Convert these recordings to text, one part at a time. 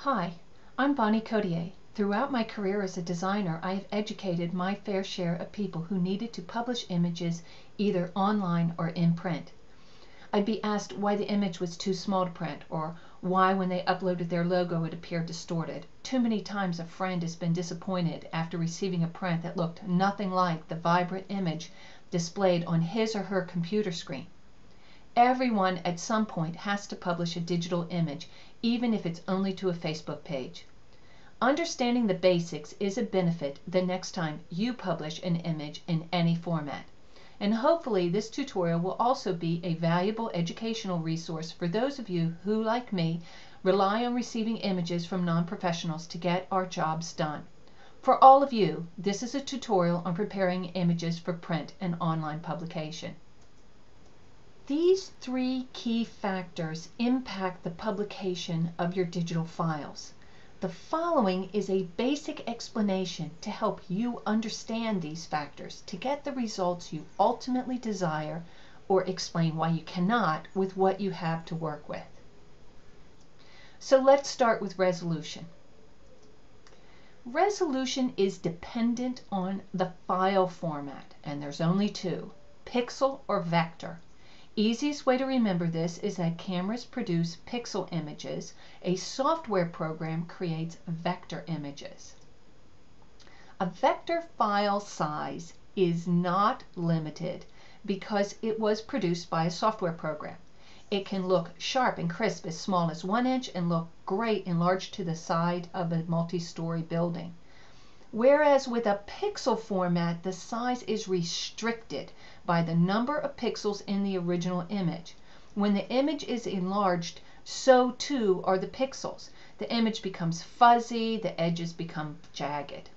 Hi, I'm Bonnie Codier. Throughout my career as a designer, I have educated my fair share of people who needed to publish images either online or in print. I'd be asked why the image was too small to print, or why when they uploaded their logo it appeared distorted. Too many times a friend has been disappointed after receiving a print that looked nothing like the vibrant image displayed on his or her computer screen. Everyone at some point has to publish a digital image, even if it's only to a Facebook page. Understanding the basics is a benefit the next time you publish an image in any format. And hopefully this tutorial will also be a valuable educational resource for those of you who, like me, rely on receiving images from non-professionals to get our jobs done. For all of you, this is a tutorial on preparing images for print and online publication. These three key factors impact the publication of your digital files. The following is a basic explanation to help you understand these factors to get the results you ultimately desire, or explain why you cannot with what you have to work with. So let's start with resolution. Resolution is dependent on the file format, and there's only two: pixel or vector. Easiest way to remember this is that cameras produce pixel images. A software program creates vector images. A vector file size is not limited because it was produced by a software program. It can look sharp and crisp as small as 1 inch and look great enlarged to the side of a multi-story building. Whereas with a pixel format, the size is restricted by the number of pixels in the original image. When the image is enlarged, so too are the pixels. The image becomes fuzzy, the edges become jagged.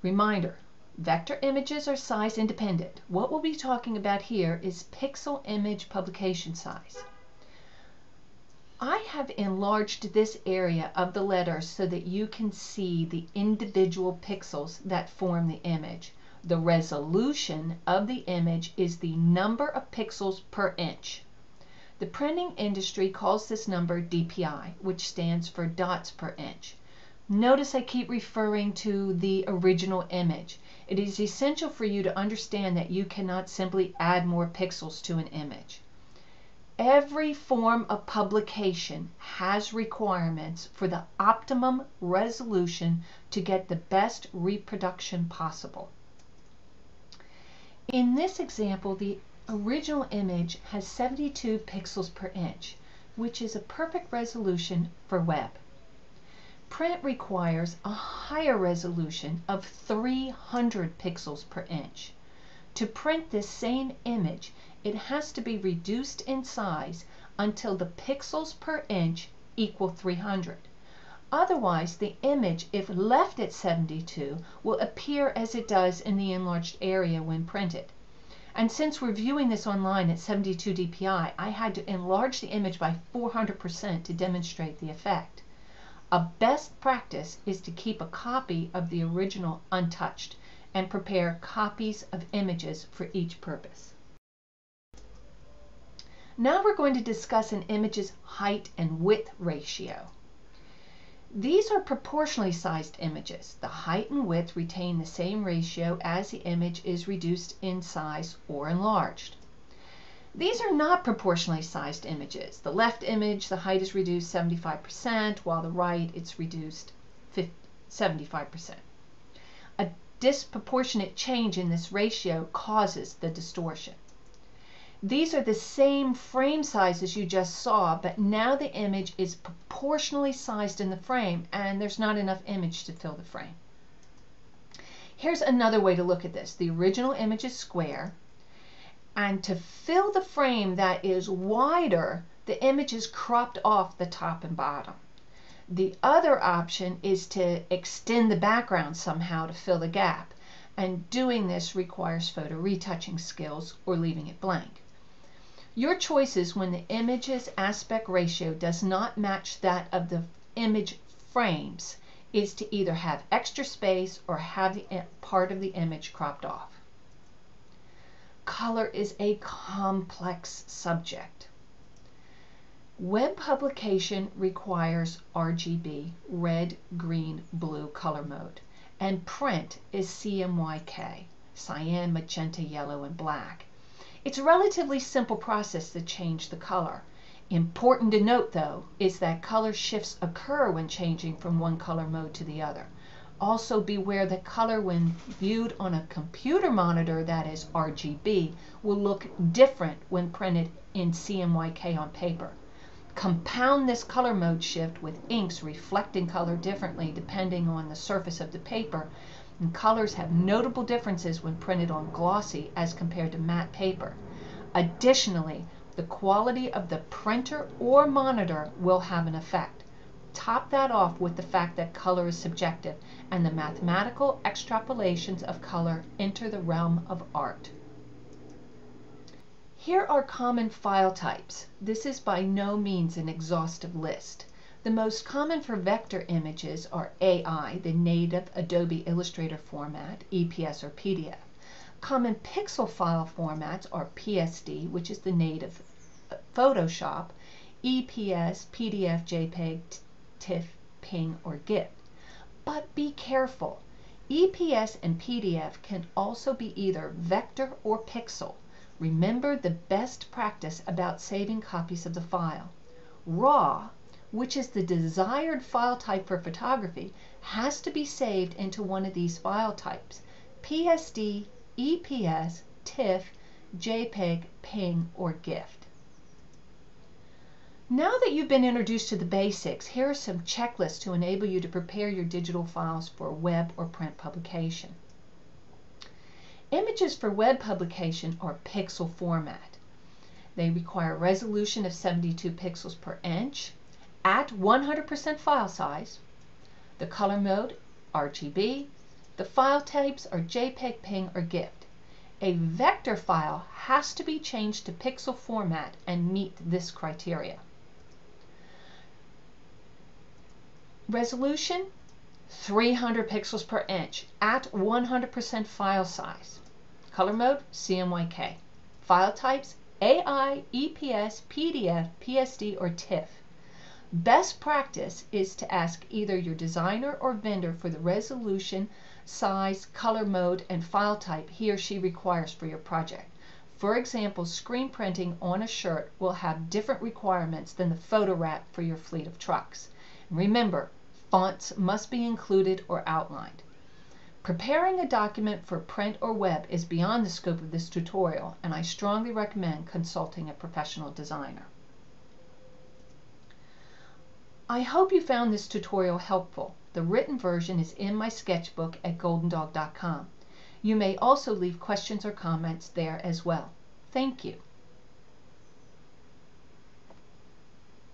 Reminder, vector images are size independent. What we'll be talking about here is pixel image publication size. I have enlarged this area of the letters so that you can see the individual pixels that form the image. The resolution of the image is the number of pixels per inch. The printing industry calls this number DPI, which stands for dots per inch. Notice I keep referring to the original image. It is essential for you to understand that you cannot simply add more pixels to an image. Every form of publication has requirements for the optimum resolution to get the best reproduction possible. In this example, the original image has 72 pixels per inch, which is a perfect resolution for web. Print requires a higher resolution of 300 pixels per inch. To print this same image, it has to be reduced in size until the pixels per inch equal 300. Otherwise, the image, if left at 72, will appear as it does in the enlarged area when printed. And since we're viewing this online at 72 dpi, I had to enlarge the image by 400% to demonstrate the effect. A best practice is to keep a copy of the original untouched and prepare copies of images for each purpose. Now we're going to discuss an image's height and width ratio. These are proportionally sized images. The height and width retain the same ratio as the image is reduced in size or enlarged. These are not proportionally sized images. The left image, the height is reduced 75%, while the right, it's reduced 75%. A disproportionate change in this ratio causes the distortion. These are the same frame sizes you just saw, but now the image is proportionally sized in the frame and there's not enough image to fill the frame. Here's another way to look at this. The original image is square, and to fill the frame that is wider, the image is cropped off the top and bottom. The other option is to extend the background somehow to fill the gap, and doing this requires photo retouching skills or leaving it blank. Your choices when the image's aspect ratio does not match that of the image frames is to either have extra space or have the part of the image cropped off. Color is a complex subject. Web publication requires RGB, red, green, blue color mode, and print is CMYK, cyan, magenta, yellow, and black. It's a relatively simple process to change the color. Important to note, though, is that color shifts occur when changing from one color mode to the other. Also beware that color, when viewed on a computer monitor that is RGB, will look different when printed in CMYK on paper. Compound this color mode shift with inks reflecting color differently depending on the surface of the paper, and colors have notable differences when printed on glossy as compared to matte paper. Additionally, the quality of the printer or monitor will have an effect. Top that off with the fact that color is subjective, and the mathematical extrapolations of color enter the realm of art. Here are common file types. This is by no means an exhaustive list. The most common for vector images are AI, the native Adobe Illustrator format, EPS or PDF. Common pixel file formats are PSD, which is the native Photoshop, EPS, PDF, JPEG, TIFF, PNG, or GIF. But be careful. EPS and PDF can also be either vector or pixel. Remember the best practice about saving copies of the file. RAW, which is the desired file type for photography, has to be saved into one of these file types: PSD, EPS, TIFF, JPEG, PNG, or GIF. Now that you've been introduced to the basics, here are some checklists to enable you to prepare your digital files for web or print publication. Images for web publication are pixel format. They require a resolution of 72 pixels per inch at 100% file size. The color mode, RGB. The file types are JPEG, PNG, or GIF. A vector file has to be changed to pixel format and meet this criteria. Resolution, 300 pixels per inch at 100% file size. Color mode, CMYK. File types, AI, EPS, PDF, PSD, or TIFF. Best practice is to ask either your designer or vendor for the resolution, size, color mode, and file type he or she requires for your project. For example, screen printing on a shirt will have different requirements than the photo wrap for your fleet of trucks. Remember, fonts must be included or outlined. Preparing a document for print or web is beyond the scope of this tutorial, and I strongly recommend consulting a professional designer. I hope you found this tutorial helpful. The written version is in my sketchbook at goldendog.com. You may also leave questions or comments there as well. Thank you.